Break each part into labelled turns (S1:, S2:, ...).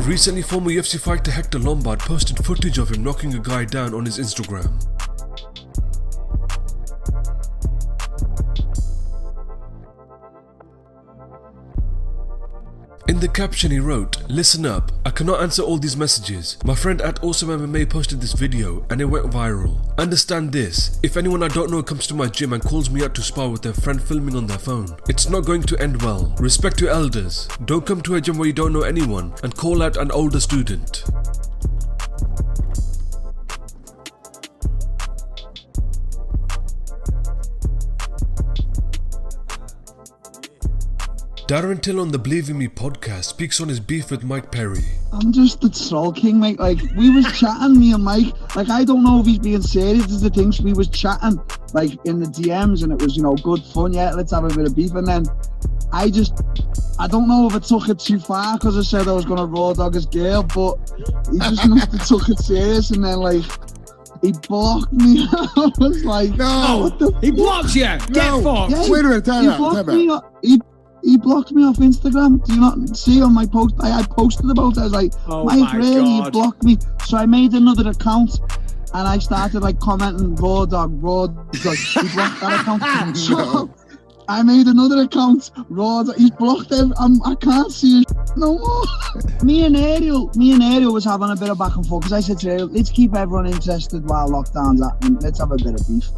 S1: Recently, former UFC fighter Hector Lombard posted footage of him knocking a guy down on his Instagram. In the caption he wrote, "Listen up, I cannot answer all these messages. My friend at Awesome MMA posted this video and it went viral. Understand this, if anyone I don't know comes to my gym and calls me out to spar with their friend filming on their phone, it's not going to end well. Respect your elders. Don't come to a gym where you don't know anyone and call out an older student." Darren Till on the Believe in Me podcast speaks on his beef with Mike Perry.
S2: I'm just the troll king, mate. Like, we was chatting, me and Mike. Like, I don't know if he's being serious is the things. We was chatting, like, in the DMs, and it was, you know, good fun. Yeah, let's have a bit of beef. And then I don't know if I took it too far because I said I was going to raw dog his girl, but he just must have took it serious. And then, like, he blocked me. I was like,
S3: no,
S2: what the
S3: he blocks you. Get fucked.
S2: Yeah,
S4: wait a minute, time out.
S2: He blocked me off Instagram. Do you not see on my post? I posted about it. I was like,
S3: oh
S2: Mike, really?
S3: God.
S2: You blocked me. So I made another account and I started like commenting raw dog. He blocked that account. So I made another account, raw dog. He's blocked him. I can't see his no more. Me and Ariel was having a bit of back and forth because I said to Ariel, let's keep everyone interested while lockdown's happening. Let's have a bit of beef.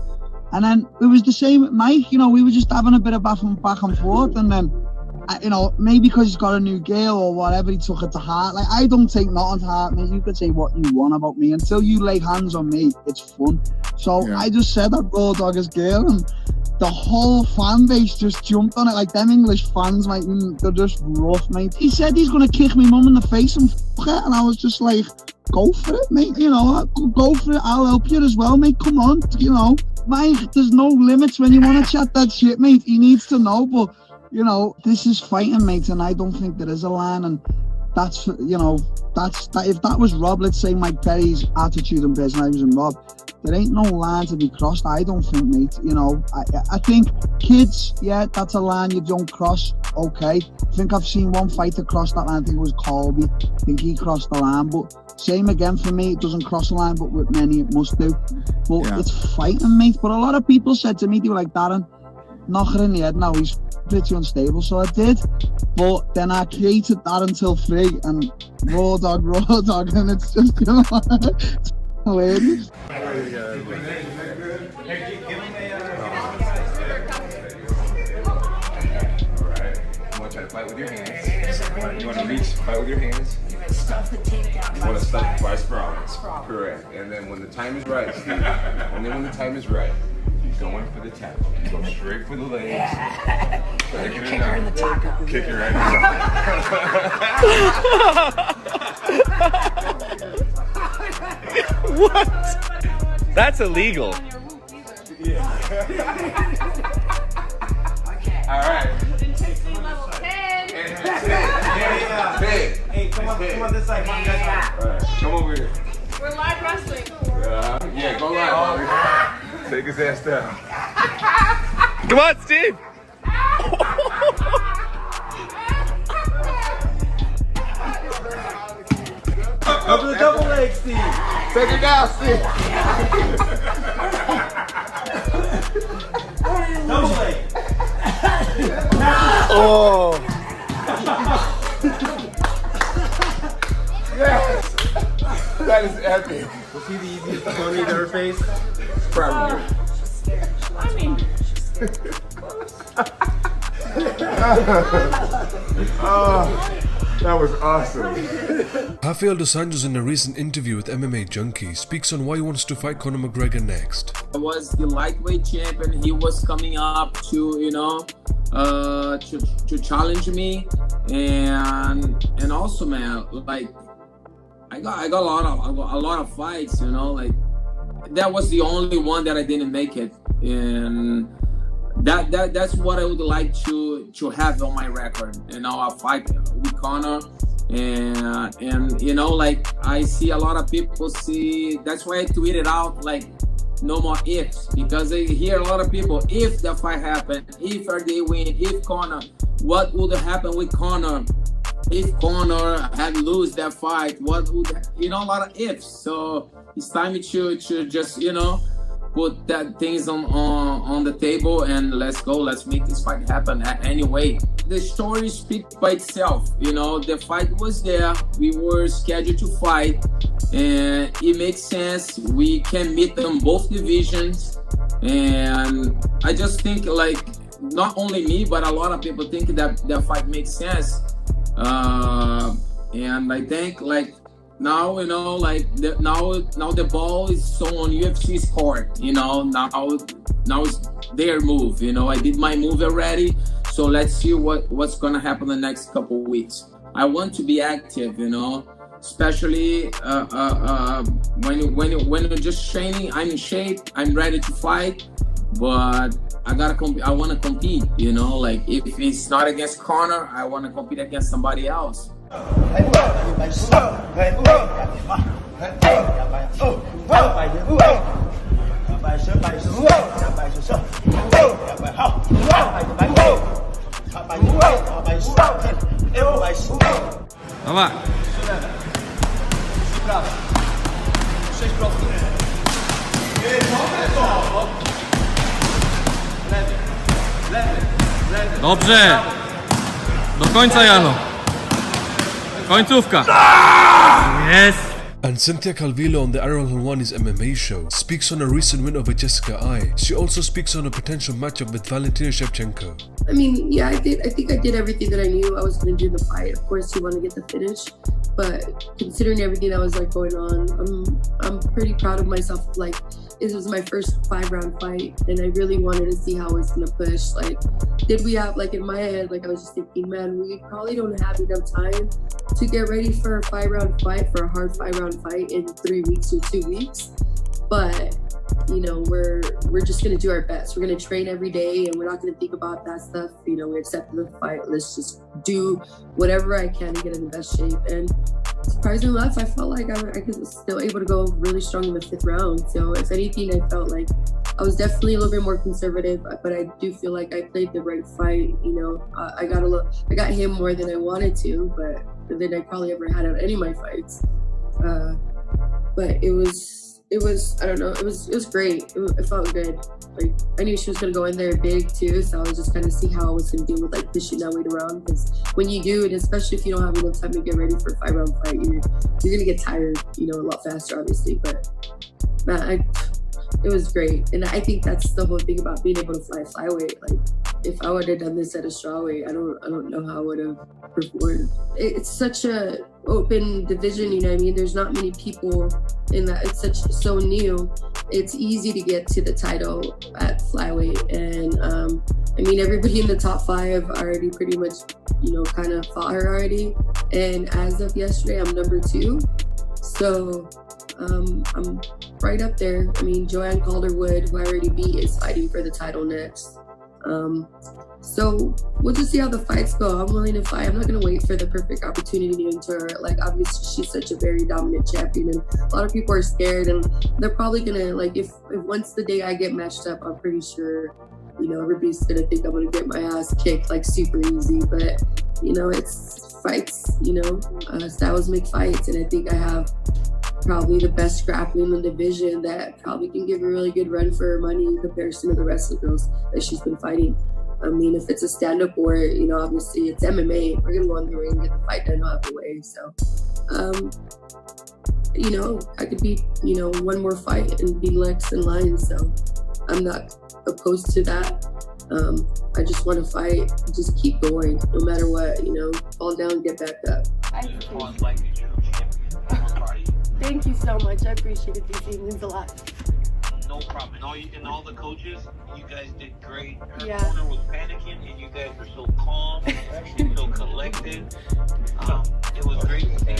S2: And then it was the same with Mike, you know, we were just having a bit of back and forth. And then, you know, maybe because he's got a new girl or whatever, he took it to heart. Like, I don't take nothing to heart, mate. You could say what you want about me. Until you lay hands on me, it's fun. So I just said that raw dog his girl, and the whole fan base just jumped on it. Like, them English fans, mate, they're just rough, mate. He said he's going to kick my mum in the face and fuck it. And I was just like, go for it, mate. You know, go for it. I'll help you as well, mate. Come on, you know. Mike, there's no limits when you want to chat that shit, mate. He needs to know, but, you know, this is fighting, mate, and I don't think there is a line, and that's, you know, that. If that was Rob, let's say Mike Perry's attitude and personality was in Rob, there ain't no line to be crossed, I don't think, mate. You know, I think kids, yeah, that's a line you don't cross, okay. I think I've seen one fighter cross that line, I think it was Colby. I think he crossed the line, but same again for me, it doesn't cross the line, but with many it must do. But it's fighting, mate. But a lot of people said to me, they were like, Darren, knock her in the head now, he's pretty unstable. So I did, but then I created Darren Till 3 and raw dog, and it's just, you know, it's hilarious.
S5: Fight with your hands. You want to reach, fight with your hands. You want to stuff by sprawling. Correct. And then when the time is right, Steve, you go in for the tackle. You go straight for the legs. Yeah.
S6: Kick her in the taco.
S5: Kick her right in
S7: the taco. What? That's illegal.
S5: All right.
S8: Hey, come on this side.
S5: Right, come over here.
S9: We're live wrestling.
S5: Yeah, go live. Take his ass down.
S7: Come on, Steve.
S8: Up to the double leg, Steve.
S5: Take it down, Steve.
S8: Double leg.
S7: Oh.
S5: Yes. That is epic.
S8: Was he the easiest opponent you ever faced?
S5: Probably.
S9: I mean,
S5: That was awesome.
S1: Rafael Dos Anjos, in a recent interview with MMA Junkie, speaks on why he wants to fight Conor McGregor next.
S10: I was the lightweight champion. He was coming up to, you know, to challenge me, and also, man, like I got a lot of fights, you know, like that was the only one that I didn't make it, and that's what I would like to have on my record. You know, I fight with Conor, and you know, like I see a lot of people see. That's why I tweeted out like no more ifs, because I hear a lot of people, if the fight happened, if they win, if Conor, what would happen with Conor? if Conor had lose that fight, what would, a lot of ifs. So it's time to just, put that things on the table and let's go. Let's make this fight happen anyway. The story speaks by itself. The fight was there. We were scheduled to fight, and it makes sense. We can meet them both divisions, and I just think not only me, but a lot of people think that fight makes sense. And I think now, now the ball is so on UFC's court. Now it's their move. I did my move already, so let's see what's gonna happen the next couple weeks. I want to be active, especially when you're just training. I'm in shape. I'm ready to fight, but I want to compete. If it's not against Conor, I want to compete against somebody else.
S7: Давай. Dobrze. Do końca, Jano. Końcówka. Yes.
S1: And Cynthia Calvillo on the Ariel Helwani's MMA show speaks on a recent win over Jessica Ai. She also speaks on a potential matchup with Valentina Shevchenko.
S4: I mean, yeah, I think I did everything that I knew I was going to do in the fight. Of course, you want to get the finish, but considering everything that was going on, I'm pretty proud of myself. This was my first 5-round fight, and I really wanted to see how I was going to push. Did we have in my head, I was just thinking, man, we probably don't have enough time to get ready for a 5-round fight, for a hard 5-round fight in 3 weeks or 2 weeks. But we're just gonna do our best. We're gonna train every day, and we're not gonna think about that stuff. We accepted the fight. Let's just do whatever I can to get in the best shape. And surprisingly enough, I felt like I was still able to go really strong in the 5th round. So if anything, I felt like I was definitely a little bit more conservative, but I do feel like I played the right fight. I got him more than I wanted to, but than I probably ever had out any of my fights. But it was I don't know, it was great. It felt good. I knew she was gonna go in there big too, so I was just gonna see how I was gonna deal with pushing that weight around, because when you do, and especially if you don't have enough time to get ready for a 5-round fight, you're gonna get tired, a lot faster, obviously. But man, it was great, and I think that's the whole thing about being able to fly flyweight. If I would have done this at a strawweight, I don't know how I would have performed. It's such a open division, There's not many people in that. It's so new. It's easy to get to the title at flyweight, and everybody in the top 5 already pretty much, kind of fought her already. And as of yesterday, I'm number 2, so I'm right up there. Joanne Calderwood, who I already beat, is fighting for the title next. So we'll just see how the fights go. I'm willing to fight. I'm not going to wait for the perfect opportunity to enter. Obviously, she's such a very dominant champion, and a lot of people are scared, and they're probably going to, if once the day I get matched up, I'm pretty sure, everybody's going to think I'm going to get my ass kicked, super easy. But, it's fights, styles make fights, and I think I have probably the best grappling in the division that probably can give a really good run for her money in comparison to the rest of the girls that she's been fighting. If it's a stand-up war, obviously it's MMA. We're gonna go in the ring and get the fight done out of the way. So, I could be, one more fight and be next in line. So, I'm not opposed to that. I just want to fight, just keep going, no matter what. Fall down, get back up.
S9: Thank you so much. I appreciate it, DC. It means a lot.
S11: No problem. And all the coaches, you guys did great. Her
S9: Yeah.
S11: corner was panicking, and you guys were so calm, so collected. It was great to see.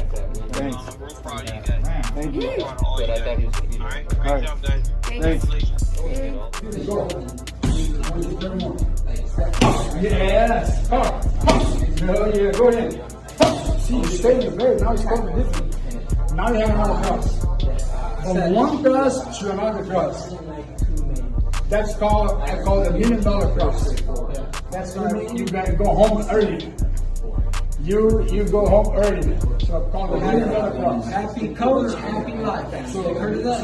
S11: I'm real proud of you guys.
S8: Thank you.
S11: I'm proud of all you guys. All right, great job, guys. Congratulations.
S3: Yes. Yeah, go ahead. See, you stay in the bed. Now it's coming different. Now you have another cross. From one cross to another cross. That's called, I call it $1 million cross. That's gonna mean you gotta go home early. you go home early. So call the $100
S6: Happy coach, happy life.
S3: So,
S6: Heard of that?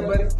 S3: but